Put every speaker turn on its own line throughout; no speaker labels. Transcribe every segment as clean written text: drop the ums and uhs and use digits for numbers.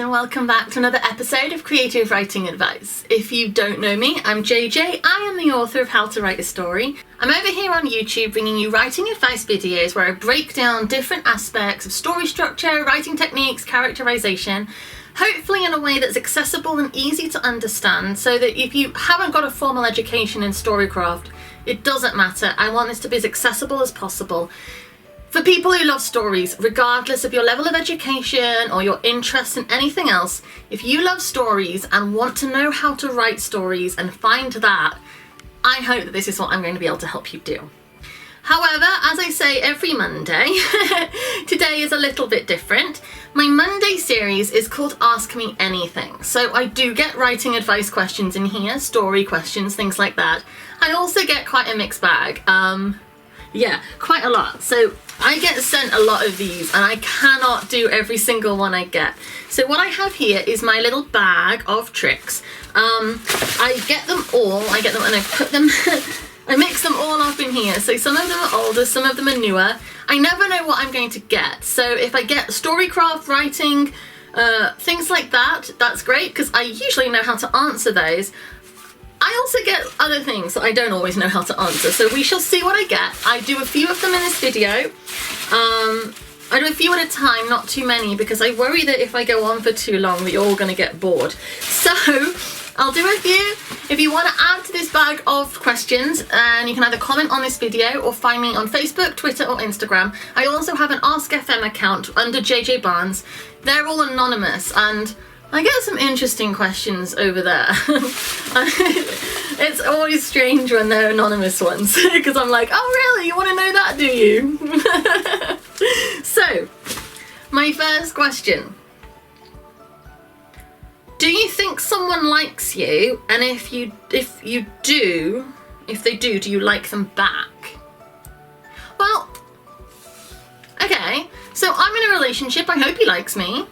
and welcome back to another episode of Creative Writing Advice. If you don't know me, I'm JJ. I am the author of How to Write a Story. I'm over here on YouTube bringing you writing advice videos where I break down different aspects of story structure, writing techniques, characterization, hopefully in a way that's accessible and easy to understand, so that if you haven't got a formal education in storycraft, it doesn't matter. I want this to be as accessible as possible for people who love stories, regardless of your level of education or your interest in anything else. If you love stories and want to know how to write stories and find that, I hope that this is what I'm going to be able to help you do. However, as I say every Monday, today is a little bit different. My Monday series is called Ask Me Anything. So I do get writing advice questions in here, story questions, things like that. I also get quite a mixed bag. Yeah, quite a lot. So I get sent a lot of these and I cannot do every single one I get. So what I have here is my little bag of tricks. I get them all, and I put them, I mix them all up in here. So some of them are older, some of them are newer. I never know what I'm going to get. So if I get storycraft, writing, things like that, that's great because I usually know how to answer those. I also get other things that I don't always know how to answer, so we shall see what I get. I do a few of them in this video. I do a few at a time, not too many, because I worry that if I go on for too long that you're all going to get bored. So I'll do a few. If you want to add to this bag of questions, and you can either comment on this video or find me on Facebook, Twitter or Instagram. I also have an Ask FM account under JJ Barnes. They're all anonymous and I get some interesting questions over there. It's always strange when they're anonymous ones because I'm like, oh really, you want to know that, do you? So, my first question. Do you think someone likes you? And if they do, do you like them back? Well, okay, so I'm in a relationship, I hope he likes me.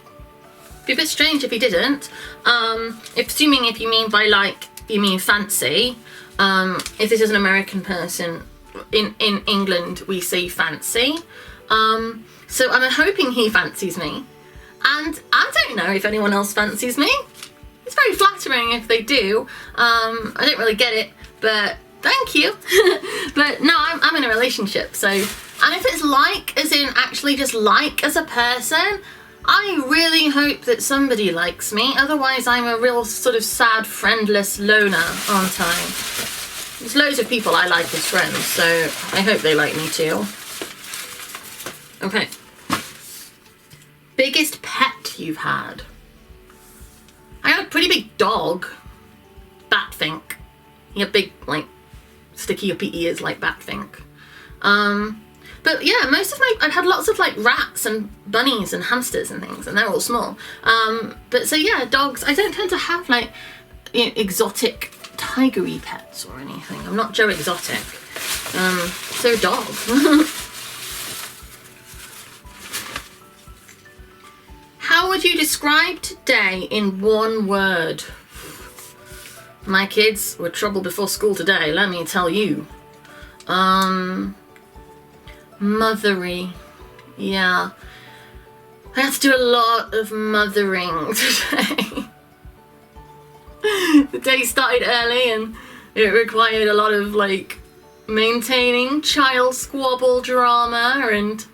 Be a bit strange if he didn't. Assuming if you mean by like, you mean fancy. If this is an American person, in England we say fancy. So I'm hoping he fancies me. And I don't know if anyone else fancies me. It's very flattering if they do. I don't really get it, but thank you. But no, I'm in a relationship, so, and if it's like, as in actually just like as a person, I really hope that somebody likes me, otherwise I'm a real sort of sad, friendless loner, aren't I? There's loads of people I like as friends, so I hope they like me too. Okay. Biggest pet you've had? I had a pretty big dog. Batfink. He had big, like, sticky uppy ears like Batfink. But yeah, I've had lots of like rats and bunnies and hamsters and things, and they're all small. But so yeah, dogs, I don't tend to have like, you know, exotic tigery pets or anything. I'm not Joe Exotic. So dog. How would you describe today in one word? My kids were trouble before school today, let me tell you. Mothery. Yeah. I had to do a lot of mothering today. The day started early and it required a lot of like maintaining child squabble drama and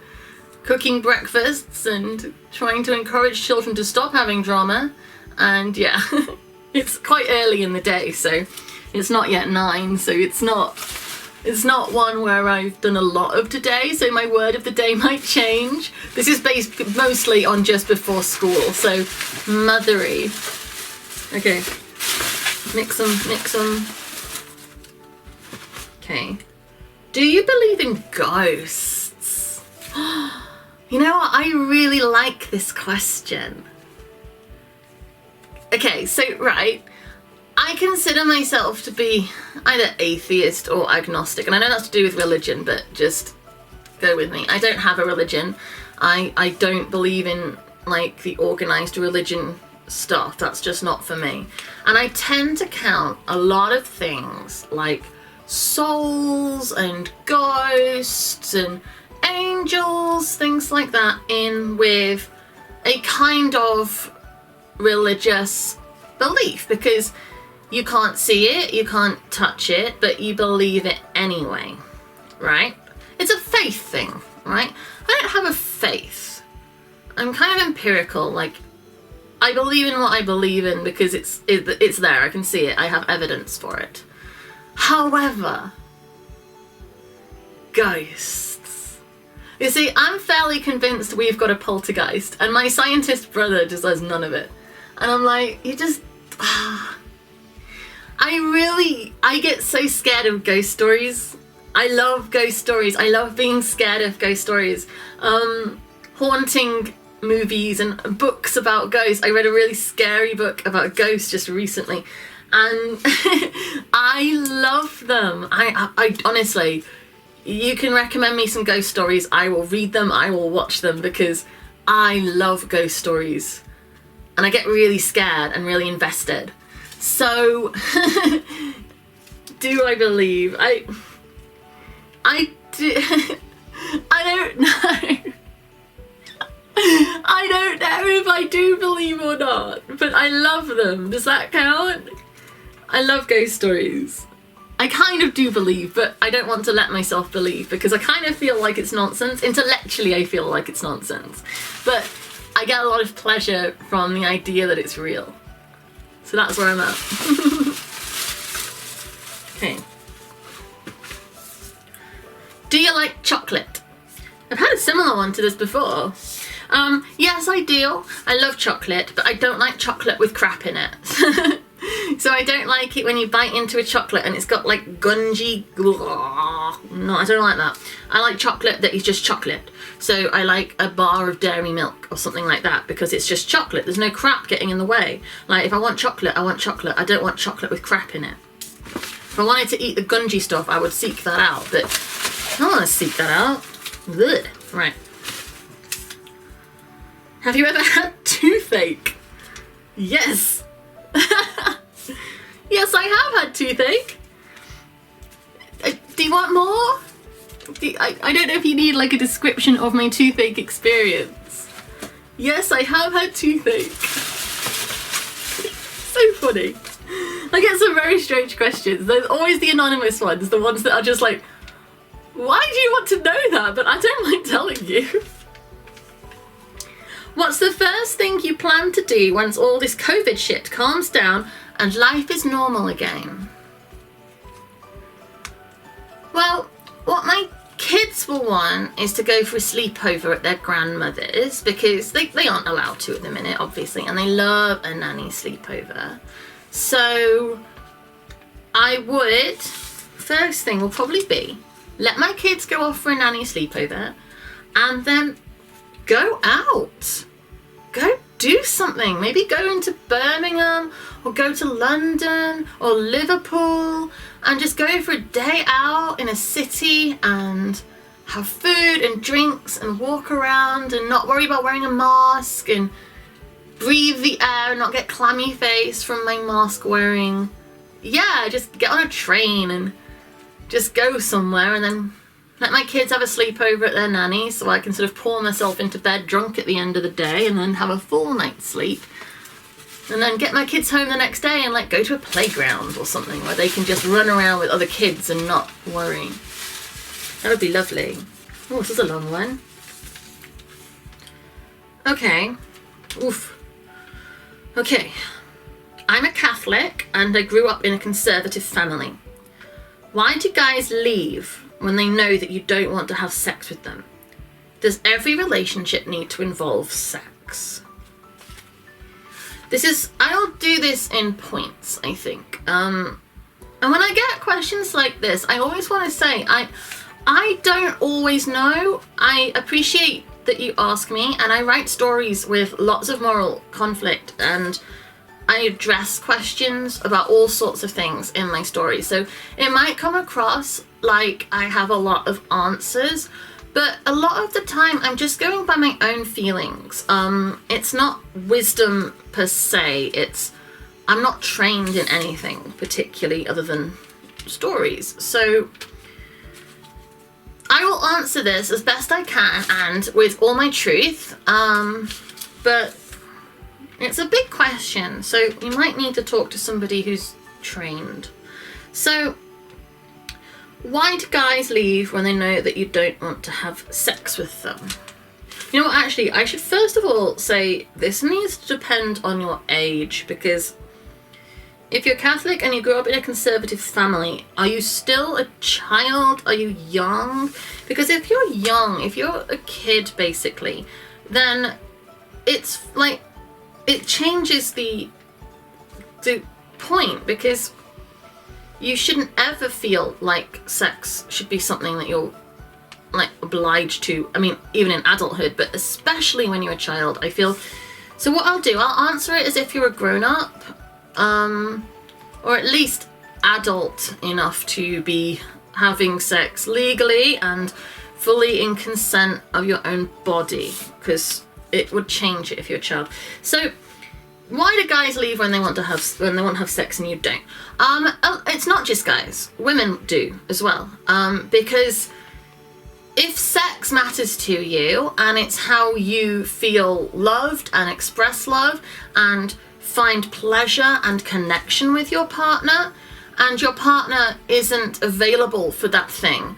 cooking breakfasts and trying to encourage children to stop having drama. And yeah, it's quite early in the day, so it's not yet 9, so it's not one where I've done a lot of today, so my word of the day might change. This is based mostly on just before school, so mothery. Okay, mix them. Okay. Do you believe in ghosts? You know what, I really like this question. Okay, so right. I consider myself to be either atheist or agnostic, and I know that's to do with religion, but just go with me. I don't have a religion. I don't believe in like the organized religion stuff. That's just not for me. And I tend to count a lot of things like souls and ghosts and angels, things like that, in with a kind of religious belief, because you can't see it, you can't touch it, but you believe it anyway, right? It's a faith thing, right? I don't have a faith. I'm kind of empirical, like, I believe in what I believe in because it's there, I can see it, I have evidence for it. However, ghosts. You see, I'm fairly convinced we've got a poltergeist, and my scientist brother just has none of it. And I'm like, you just... I get so scared of ghost stories. I love ghost stories. I love being scared of ghost stories. Haunting movies and books about ghosts. I read a really scary book about ghosts just recently, and I love them. I honestly, you can recommend me some ghost stories, I will read them, I will watch them, because I love ghost stories and I get really scared and really invested. So do I believe? I do. I don't know. I don't know if I do believe or not, but I love them. Does that count? I love ghost stories. I kind of do believe, but I don't want to let myself believe because I kind of feel like it's nonsense. Intellectually, I feel like it's nonsense, but I get a lot of pleasure from the idea that it's real. So that's where I'm at. Okay. Do you like chocolate? I've had a similar one to this before. Yes, I do. I love chocolate, but I don't like chocolate with crap in it. So I don't like it when you bite into a chocolate and it's got like gungy... No, I don't like that. I like chocolate that is just chocolate. So I like a bar of dairy milk or something like that because it's just chocolate. There's no crap getting in the way. Like, if I want chocolate, I want chocolate. I don't want chocolate with crap in it. If I wanted to eat the gungy stuff, I would seek that out, but I don't want to seek that out. Ugh. Right. Have you ever had toothache? Yes. Yes, I have had toothache. Do you want more? I don't know if you need like a description of my toothache experience. Yes, I have had toothache. So funny. I get some very strange questions. There's always the anonymous ones, the ones that are just like, why do you want to know that? But I don't mind telling you. What's the first thing you plan to do once all this COVID shit calms down and life is normal again? Well, what my kids will want is to go for a sleepover at their grandmother's because they aren't allowed to at the minute, obviously, and they love a nanny sleepover. So I would, first thing will probably be, let my kids go off for a nanny sleepover and then go out. Go do something. Maybe go into Birmingham or go to London or Liverpool and just go for a day out in a city and have food and drinks and walk around and not worry about wearing a mask and breathe the air and not get clammy face from my mask wearing. Yeah, just get on a train and just go somewhere and then let my kids have a sleepover at their nanny so I can sort of pour myself into bed drunk at the end of the day and then have a full night's sleep. And then get my kids home the next day and like go to a playground or something where they can just run around with other kids and not worry. That would be lovely. Oh, this is a long one. Okay. Oof. Okay. I'm a Catholic and I grew up in a conservative family. Why do guys leave when they know that you don't want to have sex with them? Does every relationship need to involve sex? I'll do this in points, I think. And when I get questions like this, I always want to say, I don't always know. I appreciate that you ask me, and I write stories with lots of moral conflict, and I address questions about all sorts of things in my stories. So it might come across like I have a lot of answers, but a lot of the time I'm just going by my own feelings. It's not wisdom per se. I'm not trained in anything particularly other than stories. So I will answer this as best I can and with all my truth. But It's a big question, so you might need to talk to somebody who's trained. So, why do guys leave when they know that you don't want to have sex with them? You know what, actually, I should first of all say this needs to depend on your age, because if you're Catholic and you grew up in a conservative family, are you still a child? Are you young? Because if you're young, if you're a kid basically, then it's like, it changes the point, because you shouldn't ever feel like sex should be something that you're like obliged to. I mean, even in adulthood, but especially when you're a child, I feel. So what I'll do, I'll answer it as if you're a grown-up, or at least adult enough to be having sex legally and fully in consent of your own body, because it would change it if you're a child. So why do guys leave when they want to have sex and you don't? It's not just guys. Women do as well. Because if sex matters to you and it's how you feel loved and express love and find pleasure and connection with your partner, and your partner isn't available for that thing,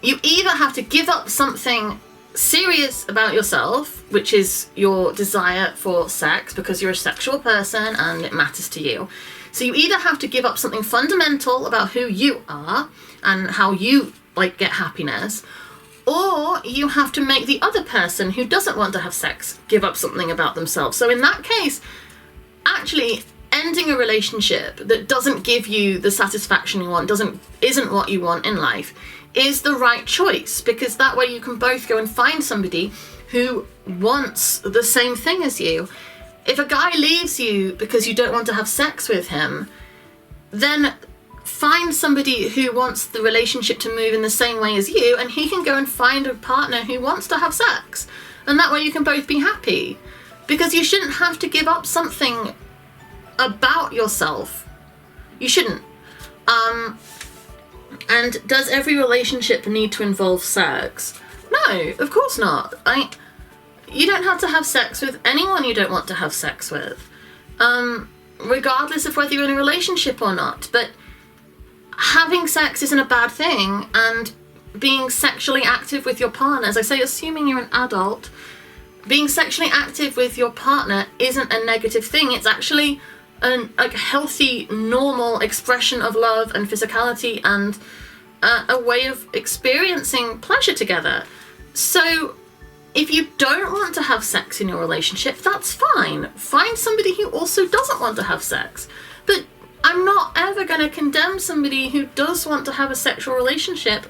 you either have to give up something serious about yourself, which is your desire for sex, because you're a sexual person and it matters to you. So you either have to give up something fundamental about who you are and how you like get happiness, or you have to make the other person who doesn't want to have sex give up something about themselves. So in that case, actually ending a relationship that doesn't give you the satisfaction you want, isn't what you want in life, is the right choice, because that way you can both go and find somebody who wants the same thing as you. If a guy leaves you because you don't want to have sex with him, then find somebody who wants the relationship to move in the same way as you, and he can go and find a partner who wants to have sex, and that way you can both be happy. Because you shouldn't have to give up something about yourself. You shouldn't. And does every relationship need to involve sex? No, of course not. You don't have to have sex with anyone you don't want to have sex with, regardless of whether you're in a relationship or not. But having sex isn't a bad thing, and being sexually active with your partner, as I say, assuming you're an adult, being sexually active with your partner isn't a negative thing. It's actually a healthy, normal expression of love and physicality, and a way of experiencing pleasure together. So if you don't want to have sex in your relationship, that's fine. Find somebody who also doesn't want to have sex. But I'm not ever going to condemn somebody who does want to have a sexual relationship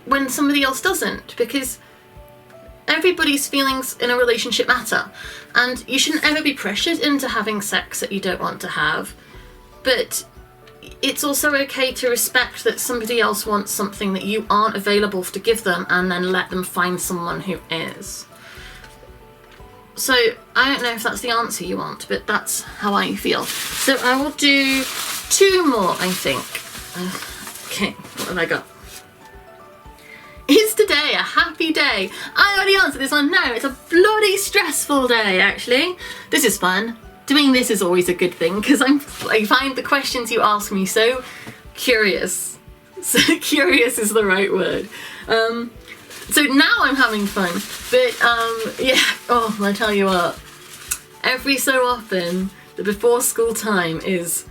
when somebody else doesn't, because everybody's feelings in a relationship matter, and you shouldn't ever be pressured into having sex that you don't want to have. But it's also okay to respect that somebody else wants something that you aren't available to give them, and then let them find someone who is. So I don't know if that's the answer you want, but that's how I feel. So I will do 2 more, I think. Okay, what have I got? Is today a happy day? I already answered this one. No, it's a bloody stressful day, actually. This is fun. Doing this is always a good thing, because I find the questions you ask me so curious. So curious is the right word. So now I'm having fun. But yeah, oh, I tell you what. Every so often, the before school time is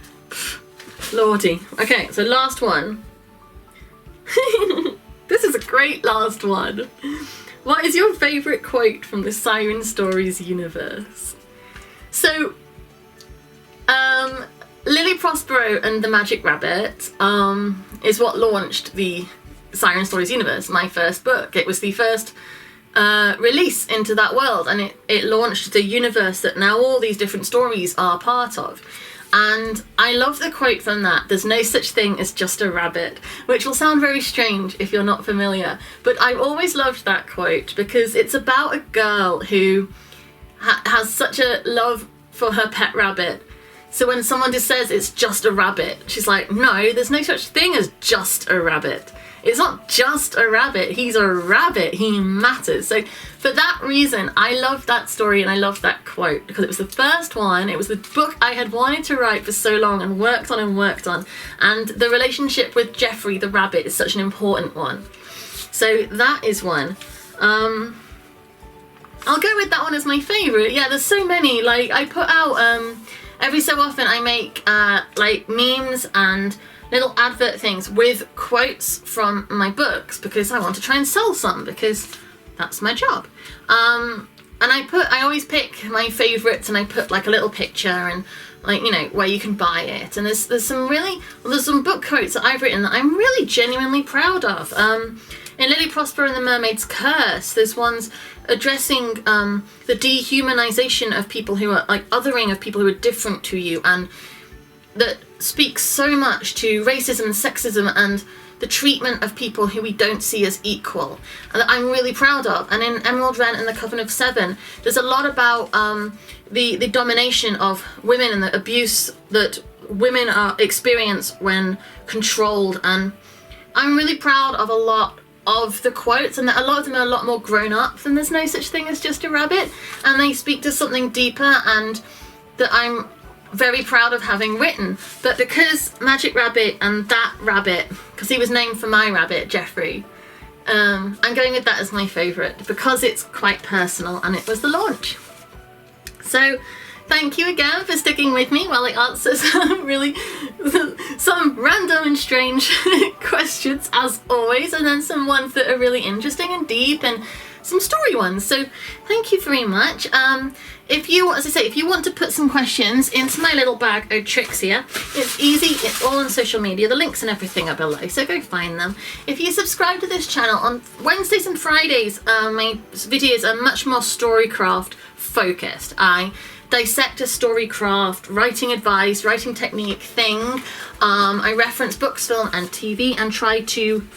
lordy. Okay, so last one. This is a great last one. What is your favourite quote from the Siren Stories universe? So, Lily Prospero and the Magic Rabbit is what launched the Siren Stories universe, my first book. It was the first release into that world, and it launched the universe that now all these different stories are part of. And I love the quote from that: "There's no such thing as just a rabbit," which will sound very strange if you're not familiar, but I've always loved that quote because it's about a girl who has such a love for her pet rabbit. So when someone just says it's just a rabbit, she's like, no, there's no such thing as just a rabbit. It's not just a rabbit, he's a rabbit, he matters. So for that reason, I love that story and I love that quote, because it was the first one, it was the book I had wanted to write for so long and worked on, and the relationship with Jeffrey the rabbit is such an important one. So that is one. I'll go with that one as my favourite. Yeah, there's so many. Like, I put out, every so often I make like memes and little advert things with quotes from my books, because I want to try and sell some, because that's my job. And I always pick my favourites and I put like a little picture and like, you know, where you can buy it. And there's some book quotes that I've written that I'm really genuinely proud of. In Lily Prosper and the Mermaid's Curse, there's ones addressing the dehumanization of people who are, like, othering of people who are different to you, and that speaks so much to racism and sexism and the treatment of people who we don't see as equal, and that I'm really proud of. And in Emerald Wren and the Coven of Seven, there's a lot about the domination of women and the abuse that women experience when controlled, and I'm really proud of a lot of the quotes, and a lot of them are a lot more grown up than There's No Such Thing as Just a Rabbit, and they speak to something deeper and that I'm very proud of having written. But because Magic Rabbit and that rabbit, because he was named for my rabbit, Jeffrey, I'm going with that as my favourite because it's quite personal and it was the launch. So thank you again for sticking with me while I answer some random and strange questions as always, and then some ones that are really interesting and deep, and some story ones. So thank you very much. If you, as I say, if you want to put some questions into my little bag of tricks here, it's easy. It's all on social media. The links and everything are below, so go find them. If you subscribe to this channel on Wednesdays and Fridays, my videos are much more storycraft focused. I dissect a storycraft, writing advice, writing technique thing. I reference books, film and TV and try to,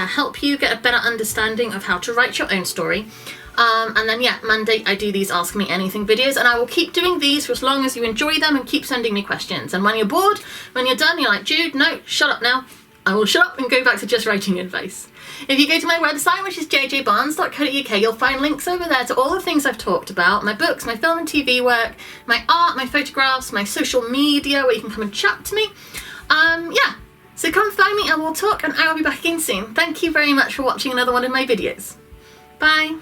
help you get a better understanding of how to write your own story. And then Monday I do these Ask Me Anything videos, and I will keep doing these for as long as you enjoy them and keep sending me questions. And when you're bored, when you're done, you're like, Jude, no, shut up now. I will shut up and go back to just writing advice. If you go to my website, which is jjbarnes.co.uk, you'll find links over there to all the things I've talked about, my books, my film and TV work, my art, my photographs, my social media, where you can come and chat to me. So come find me and we'll talk, and I will be back again soon. Thank you very much for watching another one of my videos. Bye.